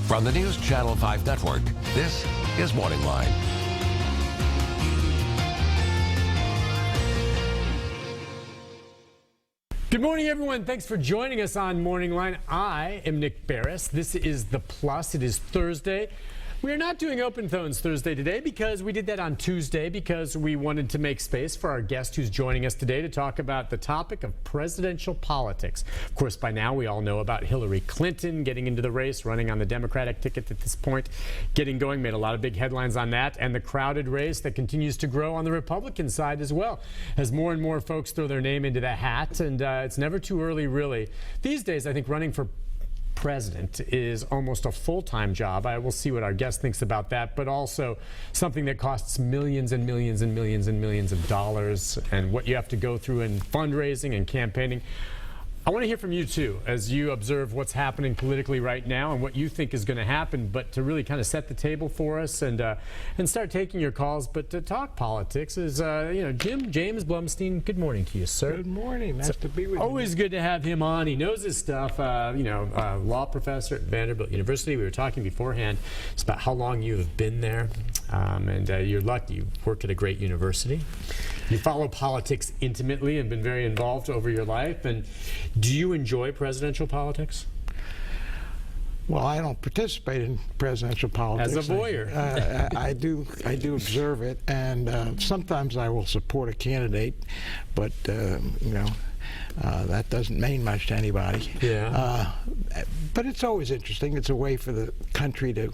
From the News Channel 5 Network, this is MorningLine. Good morning, everyone. Thanks for joining us on MorningLine. I am Nick Beres. This is The Plus. It is Thursday. We are not doing Open Phones Thursday today because we did that on Tuesday because we wanted to make space for our guest who's joining us today to talk about the topic of presidential politics. Of course, by now we all know about Hillary Clinton getting into the race, running on the Democratic ticket at this point, getting going, made a lot of big headlines on that, and the crowded race that continues to grow on the Republican side as well, as more and more folks throw their name into the hat, and it's never too early, really. These days, I think running for president is almost a full-time job. I will see what our guest thinks about that, but also something that costs millions and millions and millions and millions of dollars, and what you have to go through in fundraising and campaigning. I want to hear from you too, as you observe what's happening politically right now and what you think is going to happen, but to really kind of set the table for us and start taking your calls. But to talk politics is, James Blumstein. Good morning to you, sir. Good morning. Nice to be with you. Always good to have him on. He knows his stuff. Law professor at Vanderbilt University. We were talking beforehand. It's about how long you have been there, and you're lucky. You worked at a great university. You follow politics intimately and been very involved over your life. And do you enjoy presidential politics? Well, I don't participate in presidential politics. As a voyeur. I do observe it, and sometimes I will support a candidate, but that doesn't mean much to anybody. Yeah. But it's always interesting. It's a way for the country to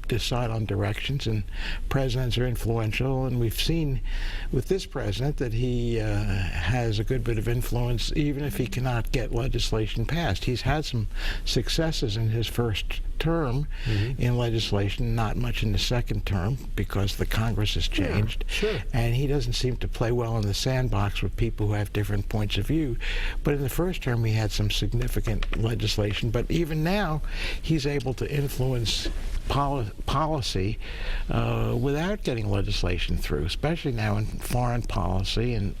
decide on directions, and presidents are influential, and we've seen with this president that he has a good bit of influence even if he cannot get legislation passed. He's had some successes in his first term in legislation, not much in the second term because the Congress has changed. Yeah, sure. And he doesn't seem to play well in the sandbox with people who have different points of view. But in the first term he had some significant legislation, but even now he's able to influence policy without getting legislation through, especially now in foreign policy and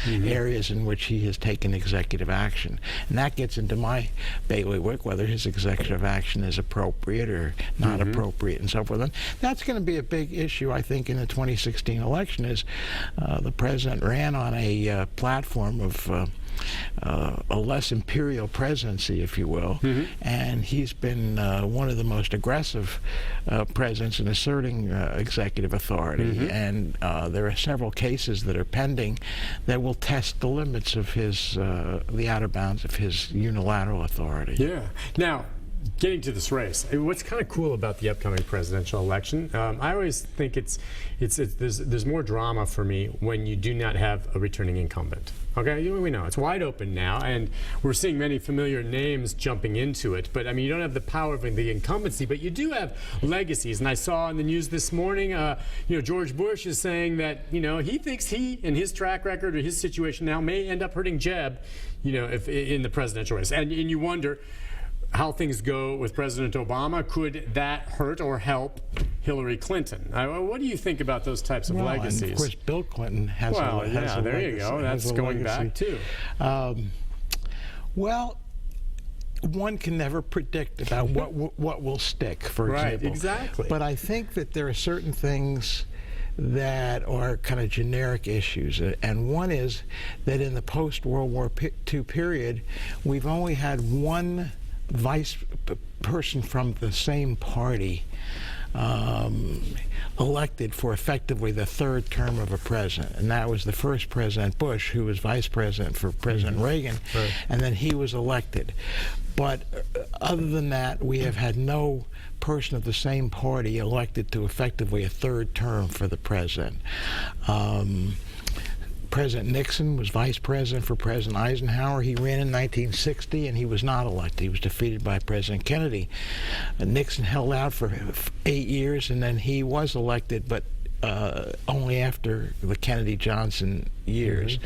areas in which he has taken executive action. And that gets into my bailiwick, whether his executive action is appropriate or not appropriate and so forth. And that's going to be a big issue, I think, in the 2016 election, is the president ran on a platform of a less imperial presidency, if you will, and he's been one of the most aggressive presidents in asserting executive authority, and there are several cases that are pending that will test the limits of his the outer bounds of his unilateral authority. Yeah. Now, getting to this race, what's kind of cool about the upcoming presidential election, I always think there's more drama for me when you do not have a returning incumbent. Okay, we know it's wide open now, and we're seeing many familiar names jumping into it. But I mean, you don't have the power of the incumbency, but you do have legacies. And I saw in the news this morning, George Bush is saying that he thinks he and his track record or his situation now may end up hurting Jeb, if in the presidential race. And you wonder how things go with President Obama. Could that hurt or help Hillary Clinton? What do you think about those types of legacies? And of course, Bill Clinton has a legacy. Yeah, there you go. That's going back, too. Well, one can never predict about what will stick, for example. Right, exactly. But I think that there are certain things that are kind of generic issues, and one is that in the post-World War II period, we've only had one vice person from the same party elected for effectively the third term of a president, and that was the first President Bush, who was vice president for President Reagan, and then he was elected. But other than that, we have had no person of the same party elected to effectively a third term for the president. President Nixon was vice president for President Eisenhower. He ran in 1960 and he was not elected. He was defeated by President Kennedy. Nixon held out for 8 years and then he was elected, but only after the Kennedy-Johnson years.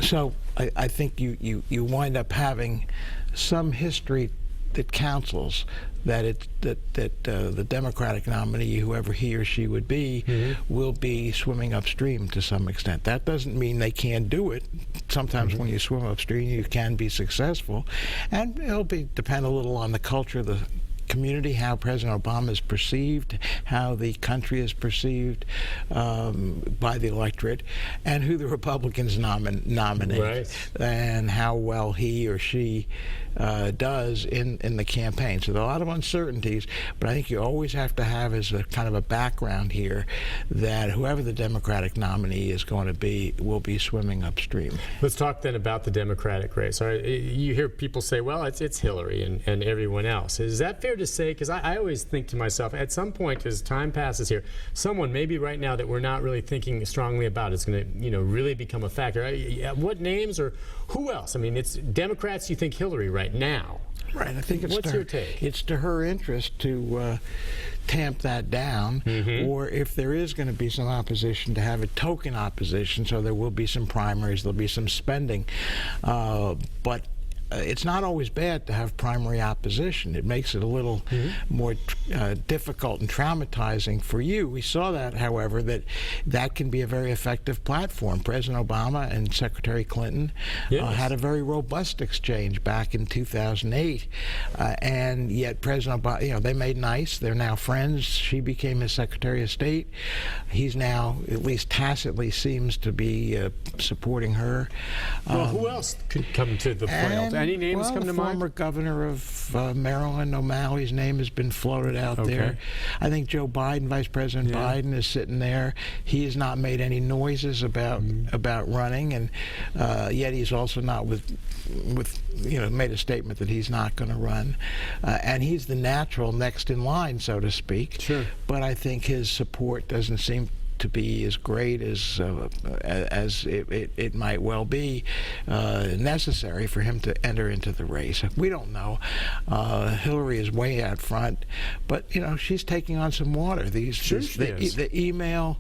So I think you wind up having some history that counsels that the Democratic nominee, whoever he or she would be, will be swimming upstream to some extent. That doesn't mean they can't do it. Sometimes when you swim upstream, you can be successful, and it'll depend a little on the culture of the community, how President Obama is perceived, how the country is perceived by the electorate, and who the Republicans nominate, right, and how well he or she does in the campaign. So there are a lot of uncertainties, but I think you always have to have as a kind of a background here that whoever the Democratic nominee is going to be will be swimming upstream. Let's talk then about the Democratic race. All right, you hear people say, well, it's Hillary and everyone else. Is that fair to say? Because I always think to myself, at some point as time passes here, someone maybe right now that we're not really thinking strongly about is going to really become a factor. What names or who else? I mean, it's Democrats, you think Hillary right now. Right, I think it's What's your take? It's to her interest to tamp that down, or if there is going to be some opposition, to have a token opposition, so there will be some primaries, there'll be some spending, but it's not always bad to have primary opposition. It makes it a little more difficult and traumatizing for you. We saw that, however, that can be a very effective platform. President Obama and Secretary Clinton had a very robust exchange back in 2008, and yet President Obama, they made nice. They're now friends. She became his Secretary of State. He's now, at least tacitly, seems to be supporting her. Well, who else could come to the foil? Any names come to mind? The former governor of Maryland, O'Malley's name has been floated out there. I think Joe Biden, Vice President Biden, is sitting there. He has not made any noises about running, and yet he's also not made a statement that he's not going to run. And he's the natural next in line, so to speak. Sure. But I think his support doesn't seem to be as great as it might well be necessary for him to enter into the race. We don't know. Hillary is way out front, but she's taking on some water. The email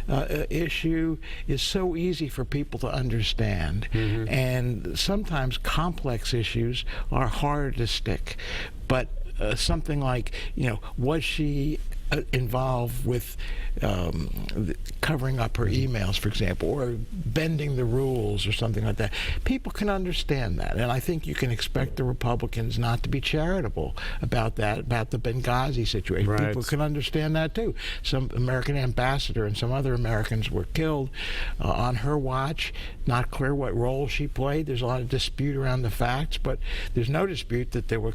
issue is so easy for people to understand, and sometimes complex issues are harder to stick. But something like, was she involved with covering up her emails, for example, or bending the rules or something like that? People can understand that, and I think you can expect the Republicans not to be charitable about that, about the Benghazi situation. Right. People can understand that too. Some American ambassador and some other Americans were killed on her watch. Not clear what role she played. There's a lot of dispute around the facts, but there's no dispute that there were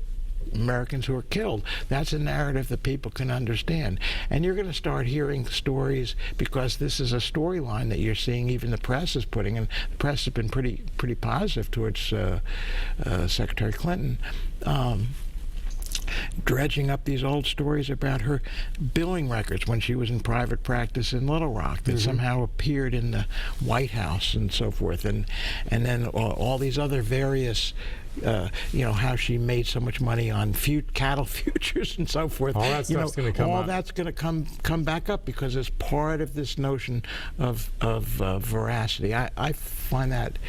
Americans who are killed. That's a narrative that people can understand. And you're going to start hearing stories, because this is a storyline that you're seeing even the press is putting, and the press has been pretty positive towards Secretary Clinton. Dredging up these old stories about her billing records when she was in private practice in Little Rock that somehow appeared in the White House and so forth, and then all these other various how she made so much money on cattle futures and so forth. All that stuff's going to come all up. that's going to come back up, because it's part of this notion of veracity. I find that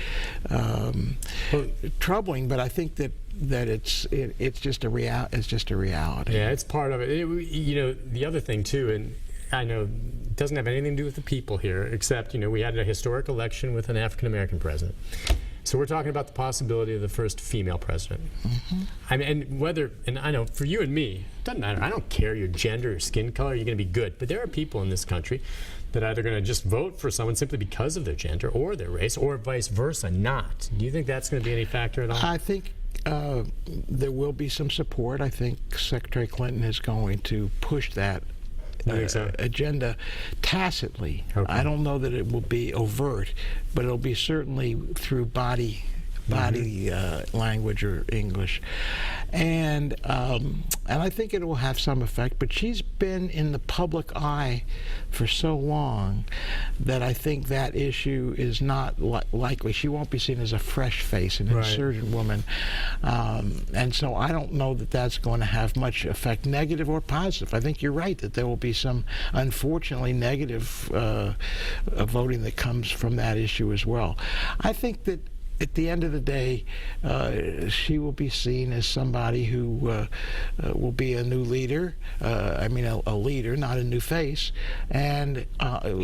troubling, but I think that it's just a reality. Yeah, it's part of it. The other thing too, and I know it doesn't have anything to do with the people here, except we had a historic election with an African American president. So we're talking about the possibility of the first female president. I mean, and I know for you and me, it doesn't matter. I don't care your gender or skin color. You're going to be good. But there are people in this country that are either going to just vote for someone simply because of their gender or their race, or vice versa not. Do you think that's going to be any factor at all? I think there will be some support. I think Secretary Clinton is going to push that agenda tacitly. Okay. I don't know that it will be overt, but it'll be certainly through body language or English, and I think it will have some effect. But she's been in the public eye for so long that I think that issue is not likely. She won't be seen as a fresh face, an insurgent woman, and so I don't know that that's going to have much effect, negative or positive. I think you're right that there will be some, unfortunately, negative voting that comes from that issue as well. I think that at the end of the day, she will be seen as somebody who will be a new leader. I mean, a leader, not a new face. And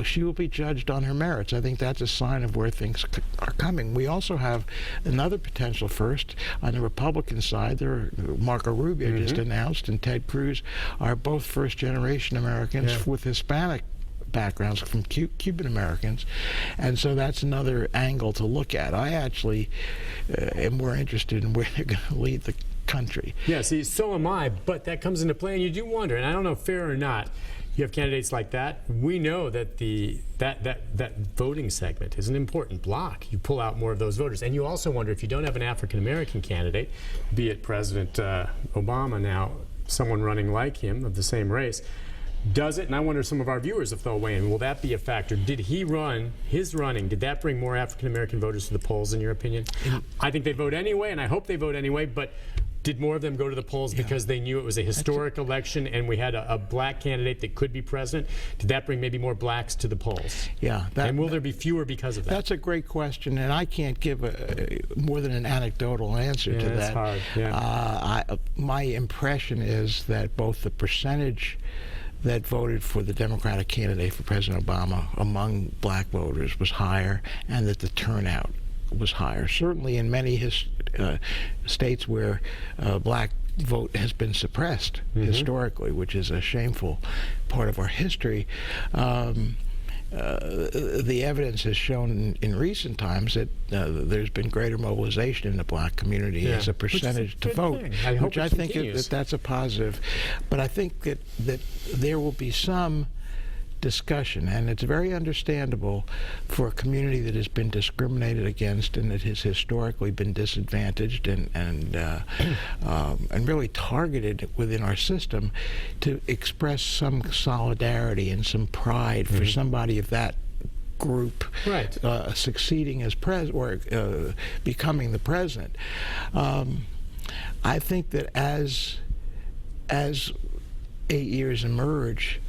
she will be judged on her merits. I think that's a sign of where things are coming. We also have another potential first on the Republican side. Marco Rubio just announced, and Ted Cruz are both first-generation Americans with Hispanic backgrounds from Cuban Americans, and so that's another angle to look at. I actually am more interested in where they're going to lead the country. Yeah, see, so am I, but that comes into play, and you do wonder, and I don't know, fair or not, you have candidates like that. We know that that voting segment is an important block. You pull out more of those voters, and you also wonder if you don't have an African-American candidate, be it President Obama now, someone running like him of the same race, does it? And I wonder some of our viewers if they'll weigh in. Will that be a factor? Did he run, his running, did that bring more African-American voters to the polls, in your opinion? I think they vote anyway, and I hope they vote anyway, but did more of them go to the polls because they knew it was a historic election and we had a black candidate that could be president? Did that bring maybe more blacks to the polls? Yeah. And will there be fewer because of that? That's a great question, and I can't give more than an anecdotal answer to that. That's hard. Yeah. My impression is that both the percentage that voted for the Democratic candidate for President Obama among black voters was higher, and that the turnout was higher. Certainly in many states where black vote has been suppressed historically, which is a shameful part of our history. The evidence has shown in recent times that there's been greater mobilization in the black community as a percentage to vote, which I think that's a positive. But I think that there will be some discussion, and it's very understandable for a community that has been discriminated against and that has historically been disadvantaged and really targeted within our system, to express some solidarity and some pride for somebody of that group succeeding as becoming the president. I think that as 8 years emerge,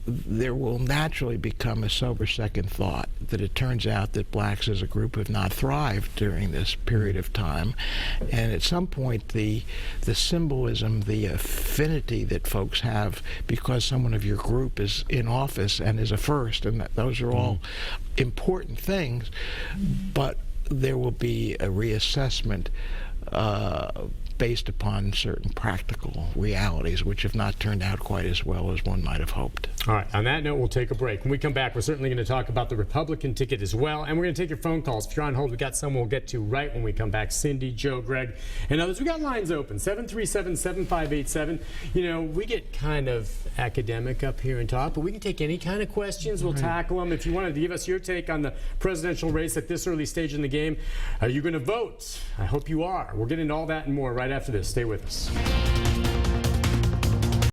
there will naturally become a sober second thought that it turns out that blacks as a group have not thrived during this period of time, and at some point the symbolism, the affinity that folks have because someone of your group is in office and is a first, and those are all important things, but there will be a reassessment based upon certain practical realities, which have not turned out quite as well as one might have hoped. All right, on that note, we'll take a break. When we come back, we're certainly going to talk about the Republican ticket as well, and we're going to take your phone calls. If you're on hold, we got some we'll get to right when we come back. Cindy, Joe, Greg, and others. We got lines open, 737-7587. You know, we get kind of academic up here and talk, but we can take any kind of questions. We'll tackle them. If you wanted to give us your take on the presidential race at this early stage in the game, are you going to vote? I hope you are. We'll get into all that and more right after this. Stay with us.